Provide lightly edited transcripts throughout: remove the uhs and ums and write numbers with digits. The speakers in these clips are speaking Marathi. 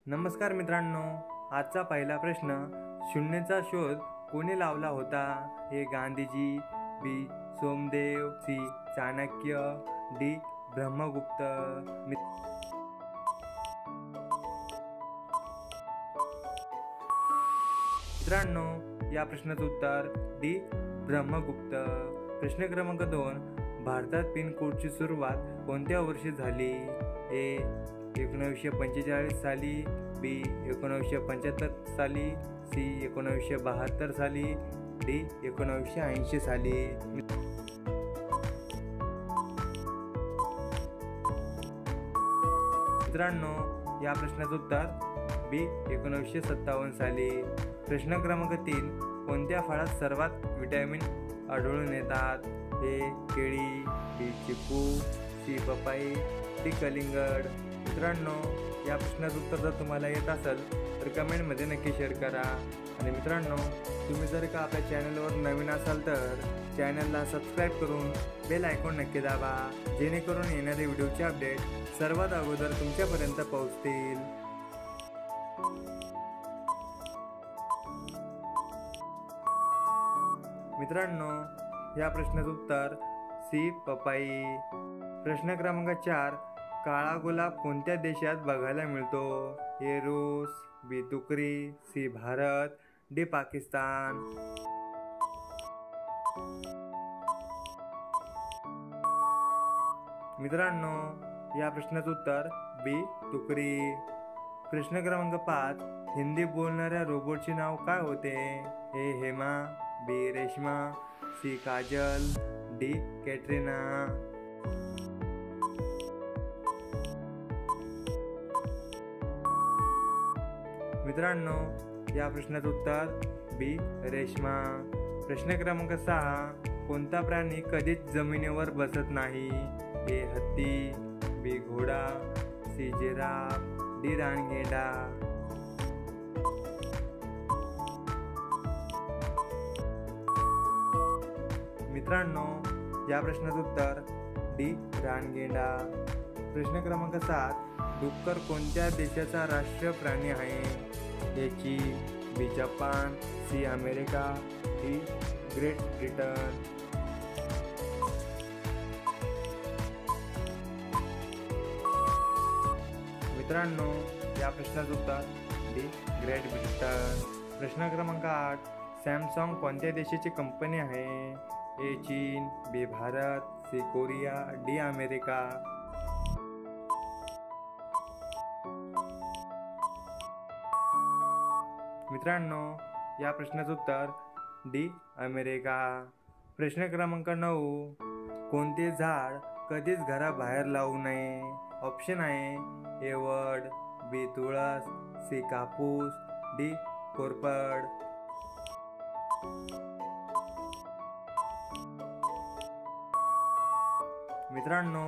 नमस्कार मित्रांनो, आजचा पहिला प्रश्न, शून्याचा शोध कोणी लावला होता? ए गांधीजी, बी सोमदेव, सी चाणक्य, डी ब्रह्मगुप्त. मित्रांनो, या प्रश्नाचं उत्तर डी ब्रह्मगुप्त. प्रश्न क्रमांक 2, भारतात पिन कोडची सुरुवात कोणत्या वर्षी झाली? ए 1945 साली, बी 1975 साली, सी 1972 साली, डी 1980 साली. मित्रांनो, या प्रश्नाचं उत्तर बी 1957 साली. प्रश्न क्रमांक 3, कोणत्या फळात सर्वात विटॅमिन आढळून येतात? ए केळी, बी चिकू, सी पपाई, डी कलिंगड. मित्रांनो, या प्रश्नाचं उत्तर जर तुम्हाला येत असेल तर कमेंटमध्ये नक्की शेअर करा. आणि मित्रांनो, तुम्ही जर का आपल्या चॅनलवर नवीन असाल तर चॅनलला सबस्क्राईब करून बेल आयकॉन नक्की दाबा, जेणेकरून येणारे व्हिडिओचे अपडेट सर्वात अगोदर तुमच्यापर्यंत पोहोचतील. मित्रांनो, या प्रश्नाचं उत्तर सी पपाई. प्रश्न क्रमांक 4, काळा गुलाब कोणत्या देशात बघायला मिळतो? ए रूस, बी तुर्की, सी भारत, डी पाकिस्तान. मित्रांनो, या प्रश्नाचं उत्तर बी तुर्की. प्रश्न क्रमांक 5, हिंदी बोलणाऱ्या रोबोटचे नाव काय होते? ए हेमा, बी रेश्मा, सी काजल, डी कॅटरीना. मित्रांनो, या प्रश्नाचं उत्तर बी रेश्मा. प्रश्न क्रमांक 6, कोणता प्राणी कधीच जमिनीवर बसत नाही? ए हत्ती, बी घोडा, सी जिराफ, डी रानगेंडा. मित्रांनो, या प्रश्नाचं उत्तर डी रानगेंडा. प्रश्न क्रमांक 7, डुक्कर कोणत्या देशाचा राष्ट्रीय प्राणी आहे? ए चीन, B Japan, C America, D Great Britain. मित्रांनो, या प्रश्नाचं उत्तर डी ग्रेट ब्रिटन. प्रश्न क्रमांक 8, सॅमसंग कोणत्या देशाची कंपनी आहे? ए चीन, B Bharat, C Korea, D America. मित्रांनो, या प्रश्नाचं उत्तर डी अमेरिका. प्रश्न क्रमांक 9, कोणते झाड कधीच घराबाहेर लावू नये? ऑप्शन आहे ए वड, बी तुळस, सी कापूस, डी कोरफड. मित्रांनो,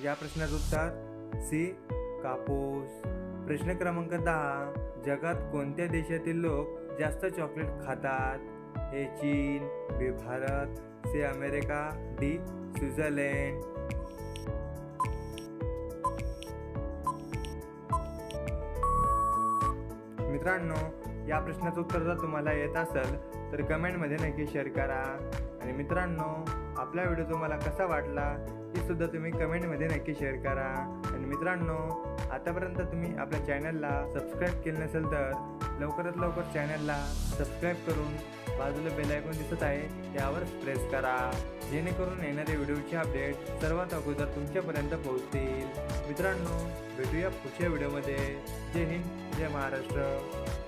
या प्रश्नाचं उत्तर सी कापूस. प्रश्न क्रमांक 10, जगात कोणत्या देशातील लोक जास्त चॉकलेट खातात? ए चीन, B Bharat, C America, D Switzerland. मित्रांनो, या प्रश्नाचं उत्तर जर तुम्हाला येत असेल तर कमेंटमध्ये नक्की शेअर करा. आणि मित्रांनो, आपला व्हिडिओ तुम्हाला कसा वाटला हे सुद्धा तुम्ही कमेंटमध्ये नक्की शेअर करा. आणि मित्रांनो, आतापर्यंत तुम्ही आपल्या चॅनलला सबस्क्राईब केलं नसेल तर लवकरात लवकर चॅनलला सबस्क्राईब करून बाजूला बेल आयकॉन दिसत आहे त्यावर प्रेस करा, जेणेकरून येणारे व्हिडिओचे अपडेट सर्वात अगोदर तुमच्यापर्यंत पोहोचतील. मित्रांनो, भेटूया पुढच्या व्हिडिओमध्ये. जय हिंद, जय महाराष्ट्र.